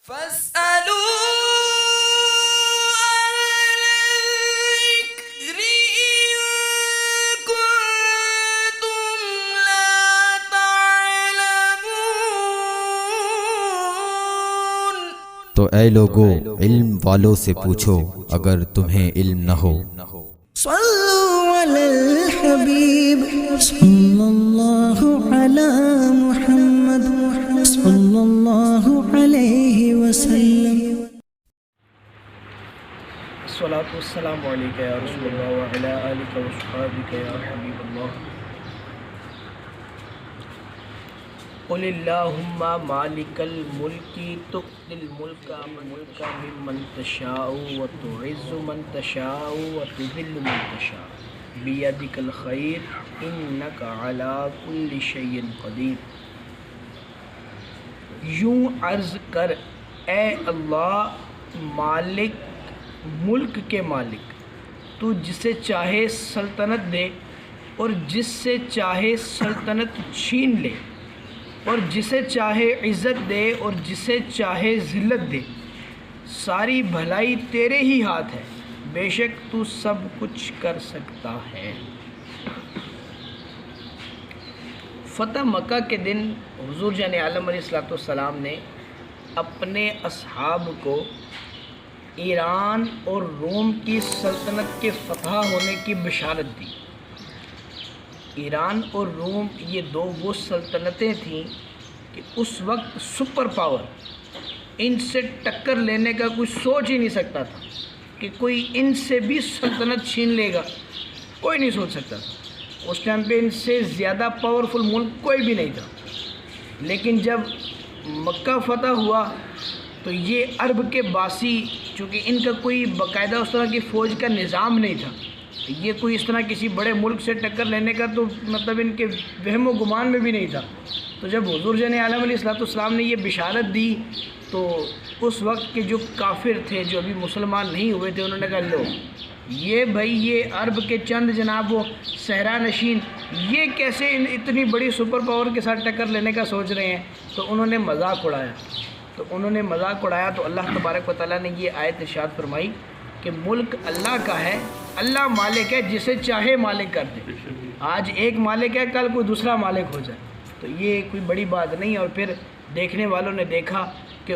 فاسألوا أهل الذكر إن كنتم لا تعلمون۔ تو اے لوگو علم والوں سے پوچھو اگر تمہیں علم نہ ہو۔ صلوا علی الحبیب صلی اللہ علی محمد صلی اللہ علیہ وسلم۔ الصلاۃ والسلام علیک یا رسول اللہ وعلی آلک وصحابک یا حبیب اللہ۔ قل اللہم مالک الملک تؤتی الملک ممن تشاء وتعز من تشاء وتذل من تشاء بیدک الخیر انک علی کل شیء قدیر۔ یوں عرض کر اے اللہ مالک ملک کے مالک، تو جسے چاہے سلطنت دے اور جس سے چاہے سلطنت چھین لے، اور جسے چاہے عزت دے اور جسے چاہے ذلت دے، ساری بھلائی تیرے ہی ہاتھ ہے، بے شک تو سب کچھ کر سکتا ہے۔ فتح مکہ کے دن حضور جان عالم علیہ السلام نے اپنے اصحاب کو ایران اور روم کی سلطنت کے فتح ہونے کی بشارت دی۔ ایران اور روم یہ دو وہ سلطنتیں تھیں کہ اس وقت سپر پاور، ان سے ٹکر لینے کا کوئی سوچ ہی نہیں سکتا تھا کہ کوئی ان سے بھی سلطنت چھین لے گا، کوئی نہیں سوچ سکتا تھا۔ اس ٹائم پہ ان سے زیادہ پاورفل ملک کوئی بھی نہیں تھا۔ لیکن جب مکہ فتح ہوا تو یہ عرب کے باسی، چونکہ ان کا کوئی باقاعدہ اس طرح کی فوج کا نظام نہیں تھا، یہ کوئی اس طرح کسی بڑے ملک سے ٹکر لینے کا تو مطلب ان کے وہم و گمان میں بھی نہیں تھا۔ تو جب حضور جان عالم علیہ السلام نے یہ بشارت دی تو اس وقت کے جو کافر تھے، جو ابھی مسلمان نہیں ہوئے تھے، انہوں نے کہا لو یہ بھائی یہ عرب کے چند جناب وہ صحرا نشین یہ کیسے اتنی بڑی سپر پاور کے ساتھ ٹکر لینے کا سوچ رہے ہیں۔ تو انہوں نے مذاق اڑایا تو اللہ تبارک و تعالیٰ نے یہ آیت ارشاد فرمائی کہ ملک اللہ کا ہے، اللہ مالک ہے، جسے چاہے مالک کر دے۔ آج ایک مالک ہے، کل کوئی دوسرا مالک ہو جائے تو یہ کوئی بڑی بات نہیں۔ اور پھر دیکھنے والوں نے دیکھا کہ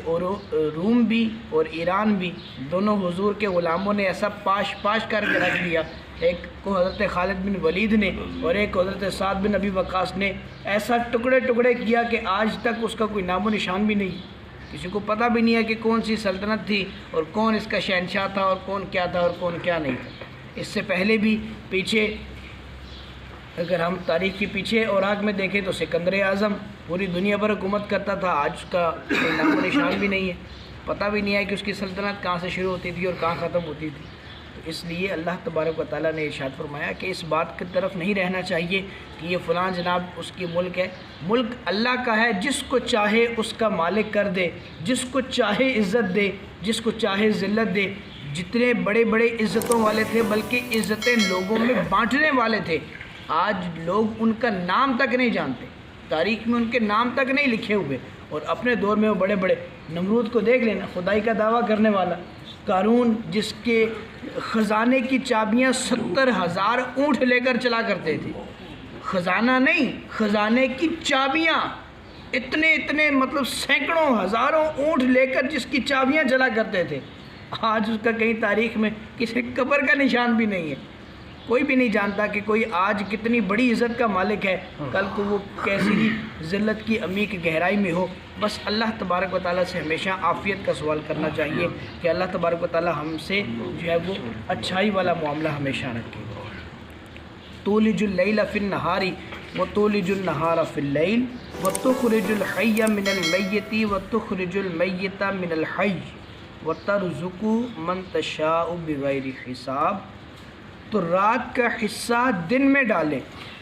روم بھی اور ایران بھی دونوں حضور کے غلاموں نے ایسا پاش کر کے رکھ دیا، ایک کو حضرت خالد بن ولید نے اور ایک کو حضرت سعد بن ابی وقاص نے ایسا ٹکڑے کیا کہ آج تک اس کا کوئی نام و نشان بھی نہیں، کسی کو پتہ بھی نہیں ہے کہ کون سی سلطنت تھی اور کون اس کا شہنشاہ تھا اور کون کیا تھا اور کون کیا نہیں تھا۔ اس سے پہلے بھی پیچھے اگر ہم تاریخ کے پیچھے اوراق میں دیکھیں تو سکندر اعظم پوری دنیا پر حکومت کرتا تھا، آج اس کا کوئی نام و نشان بھی نہیں ہے، پتہ بھی نہیں ہے کہ اس کی سلطنت کہاں سے شروع ہوتی تھی اور کہاں ختم ہوتی تھی۔ تو اس لیے اللہ تبارک و تعالیٰ نے ارشاد فرمایا کہ اس بات کی طرف نہیں رہنا چاہیے کہ یہ فلاں جناب اس کی ملک ہے، ملک اللہ کا ہے، جس کو چاہے اس کا مالک کر دے، جس کو چاہے عزت دے، جس کو چاہے ذلت دے۔ جتنے بڑے عزتوں والے تھے بلکہ عزتیں لوگوں میں بانٹنے والے تھے، آج لوگ ان کا نام تک نہیں جانتے، تاریخ میں ان کے نام تک نہیں لکھے ہوئے، اور اپنے دور میں وہ بڑے نمرود کو دیکھ لینا، خدائی کا دعویٰ کرنے والا، قارون جس کے خزانے کی چابیاں 70,000 اونٹ لے کر چلا کرتے تھے، خزانہ نہیں خزانے کی چابیاں، اتنے مطلب سینکڑوں ہزاروں اونٹ لے کر جس کی چابیاں چلا کرتے تھے، آج اس کا کہیں تاریخ میں کسی قبر کا نشان بھی نہیں ہے، کوئی بھی نہیں جانتا کہ کوئی آج کتنی بڑی عزت کا مالک ہے، کل کو وہ کیسی ذلت کی عمیق گہرائی میں ہو۔ بس اللہ تبارک و تعالیٰ سے ہمیشہ عافیت کا سوال کرنا چاہیے کہ اللہ تبارک و تعالیٰ ہم سے جو ہے وہ اچھائی والا معاملہ ہمیشہ رکھے۔ تولج اللیل فی النہار وتولج النہار فی اللیل وتخرج الحی من المیت وتخرج المیت من الحی وترزق من تشاء بغیر حساب۔ تو رات کا حصہ دن میں ڈالے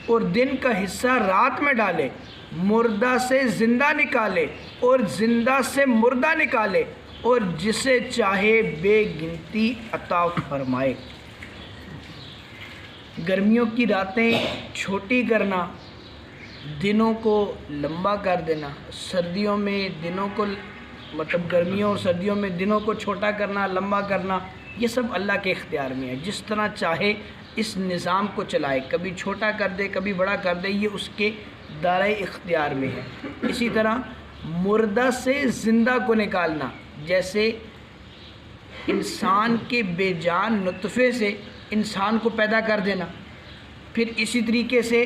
اور دن کا حصہ رات میں ڈالے، مردہ سے زندہ نکالے اور زندہ سے مردہ نکالے، اور جسے چاہے بے گنتی عطا فرمائے۔ گرمیوں کی راتیں چھوٹی کرنا، دنوں کو لمبا کر دینا، سردیوں میں دنوں کو مطلب گرمیوں اور سردیوں میں دنوں کو چھوٹا کرنا، لمبا کرنا، یہ سب اللہ کے اختیار میں ہے. جس طرح چاہے اس نظام کو چلائے، کبھی چھوٹا کر دے کبھی بڑا کر دے، یہ اس کے دائرۂ اختیار میں ہے. اسی طرح مردہ سے زندہ کو نکالنا، جیسے انسان کے بے جان نطفے سے انسان کو پیدا کر دینا، پھر اسی طریقے سے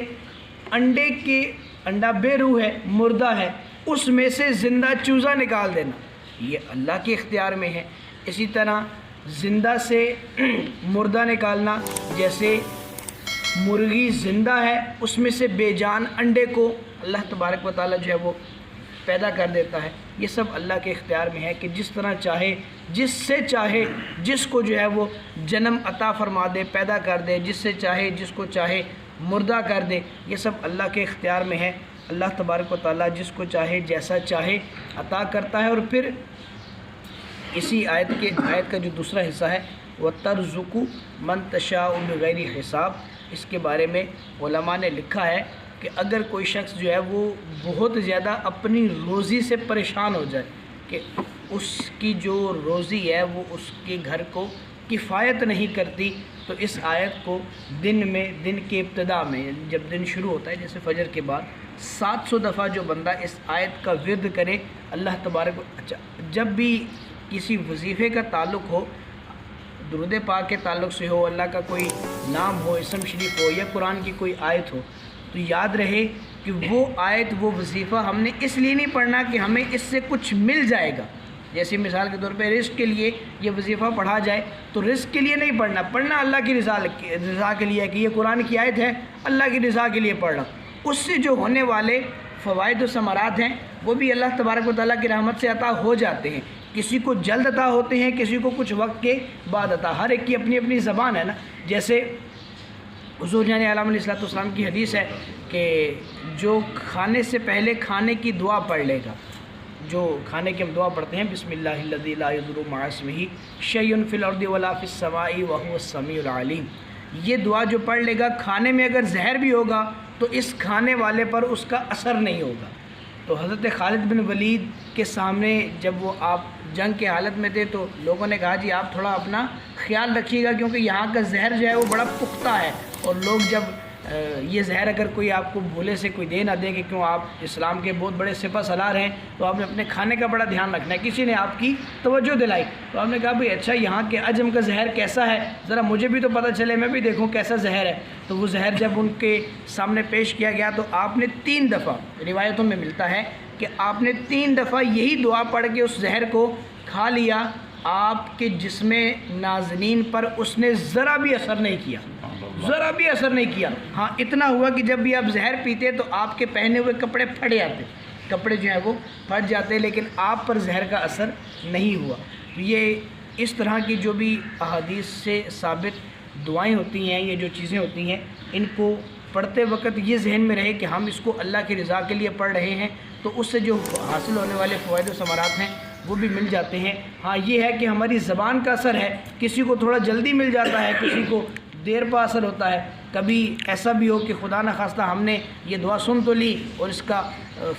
انڈا بے روح ہے، مردہ ہے، اس میں سے زندہ چوزا نکال دینا، یہ اللہ کے اختیار میں ہے. اسی طرح زندہ سے مردہ نکالنا، جیسے مرغی زندہ ہے، اس میں سے بے جان انڈے کو اللہ تبارک و تعالیٰ جو ہے وہ پیدا کر دیتا ہے. یہ سب اللہ کے اختیار میں ہے کہ جس طرح چاہے، جس سے چاہے جس کو جو ہے وہ جنم عطا فرما دے، پیدا کر دے، جس سے چاہے جس کو چاہے مردہ کر دے. یہ سب اللہ کے اختیار میں ہے. اللہ تبارک و تعالیٰ جس کو چاہے جیسا چاہے عطا کرتا ہے. اور پھر اسی آیت کا جو دوسرا حصہ ہے وَتَرْزُقُ مَن تَشَاءُ بِغَيْرِ حساب، اس کے بارے میں علماء نے لکھا ہے کہ اگر کوئی شخص جو ہے وہ بہت زیادہ اپنی روزی سے پریشان ہو جائے کہ اس کی جو روزی ہے وہ اس کے گھر کو کفایت نہیں کرتی، تو اس آیت کو دن کے ابتدا میں جب دن شروع ہوتا ہے جیسے فجر کے بعد 700 دفعہ جو بندہ اس آیت کا ورد کرے، اللہ تبارک جب بھی کسی وظیفے کا تعلق ہو، درود پاک کے تعلق سے ہو، اللہ کا کوئی نام ہو، اسم شریف ہو یا قرآن کی کوئی آیت ہو، تو یاد رہے کہ وہ آیت، وہ وظیفہ ہم نے اس لیے نہیں پڑھنا کہ ہمیں اس سے کچھ مل جائے گا. جیسے مثال کے طور پہ رزق کے لیے یہ وظیفہ پڑھا جائے تو رزق کے لیے نہیں پڑھنا اللہ کی رضا کے لیے ہے کہ یہ قرآن کی آیت ہے، اللہ کی رضا کے لیے پڑھنا. اس سے جو ہونے والے فوائد و ثمرات ہیں وہ بھی اللہ تبارک و تعالیٰ کی رحمت سے عطا ہو جاتے ہیں. کسی کو جلد عطا ہوتے ہیں، کسی کو کچھ وقت کے بعد عطا. ہر ایک کی اپنی اپنی زبان ہے نا. جیسے حضور جان عالم علیہ السلام کی حدیث ہے کہ جو کھانے سے پہلے کھانے کی دعا پڑھ لے گا، جو کھانے کی ہم دعا پڑھتے ہیں بسم اللہ الذی لا یضر مع اسمہ شیء فی الارض ولا فی السماء وهو السمیع العلیم، یہ دعا جو پڑھ لے گا، کھانے میں اگر زہر بھی ہوگا تو اس کھانے والے پر اس کا اثر نہیں ہوگا. تو حضرت خالد بن ولید کے سامنے جب وہ آپ جنگ کے حالت میں تھے تو لوگوں نے کہا جی آپ تھوڑا اپنا خیال رکھیے گا کیونکہ یہاں کا زہر جو ہے وہ بڑا پختہ ہے، اور لوگ جب یہ زہر اگر کوئی آپ کو بھولے سے کوئی دے نہ دے کہ کیوں آپ اسلام کے بہت بڑے سپہ سالار ہیں تو آپ نے اپنے کھانے کا بڑا دھیان رکھنا ہے. کسی نے آپ کی توجہ دلائی تو آپ نے کہا بھئی اچھا یہاں کے عجم کا زہر کیسا ہے، ذرا مجھے بھی تو پتہ چلے، میں بھی دیکھوں کیسا زہر ہے. تو وہ زہر جب ان کے سامنے پیش کیا گیا تو آپ نے 3 دفعہ، روایتوں میں ملتا ہے کہ آپ نے 3 دفعہ یہی دعا پڑھ کے اس زہر کو کھا لیا. آپ کے جسم نازنین پر اس نے ذرا بھی اثر نہیں کیا، ذرا بھی اثر نہیں کیا. ہاں اتنا ہوا کہ جب بھی آپ زہر پیتے تو آپ کے پہنے ہوئے کپڑے پھٹ جاتے، کپڑے جو ہیں وہ پھٹ جاتے، لیکن آپ پر زہر کا اثر نہیں ہوا. یہ اس طرح کی جو بھی احادیث سے ثابت دعائیں ہوتی ہیں، یہ جو چیزیں ہوتی ہیں، ان کو پڑھتے وقت یہ ذہن میں رہے کہ ہم اس کو اللہ کی رضا کے لیے پڑھ رہے ہیں تو اس سے جو حاصل ہونے والے فوائد و ثمرات ہیں وہ بھی مل جاتے ہیں. ہاں یہ ہے کہ ہماری زبان کا اثر ہے، کسی کو تھوڑا جلدی مل جاتا ہے، کسی کو دیر پا اثر ہوتا ہے. کبھی ایسا بھی ہو کہ خدا نخواستہ ہم نے یہ دعا سن تو لی اور اس کا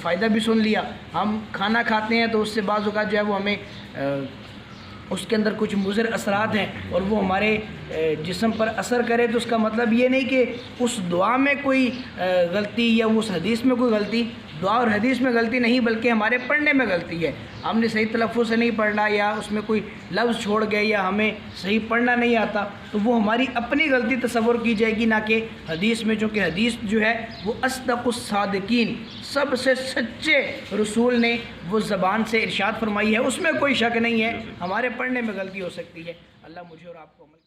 فائدہ بھی سن لیا. ہم کھانا کھاتے ہیں تو اس سے بعض اوقات جو ہے وہ ہمیں اس کے اندر کچھ مضر اثرات ہیں اور وہ ہمارے جسم پر اثر کرے، تو اس کا مطلب یہ نہیں کہ اس دعا میں کوئی غلطی یا اس حدیث میں کوئی غلطی، دعا اور حدیث میں غلطی نہیں بلکہ ہمارے پڑھنے میں غلطی ہے. ہم نے صحیح تلفظ سے نہیں پڑھنا یا اس میں کوئی لفظ چھوڑ گئے یا ہمیں صحیح پڑھنا نہیں آتا تو وہ ہماری اپنی غلطی تصور کی جائے گی، نہ کہ حدیث میں. چونکہ حدیث جو ہے وہ اصدق الصادقین، سب سے سچے رسول نے وہ زبان سے ارشاد فرمائی ہے، اس میں کوئی شک نہیں ہے. ہمارے پڑھنے میں غلطی ہو سکتی ہے. اللہ مجھے اور آپ کو عمل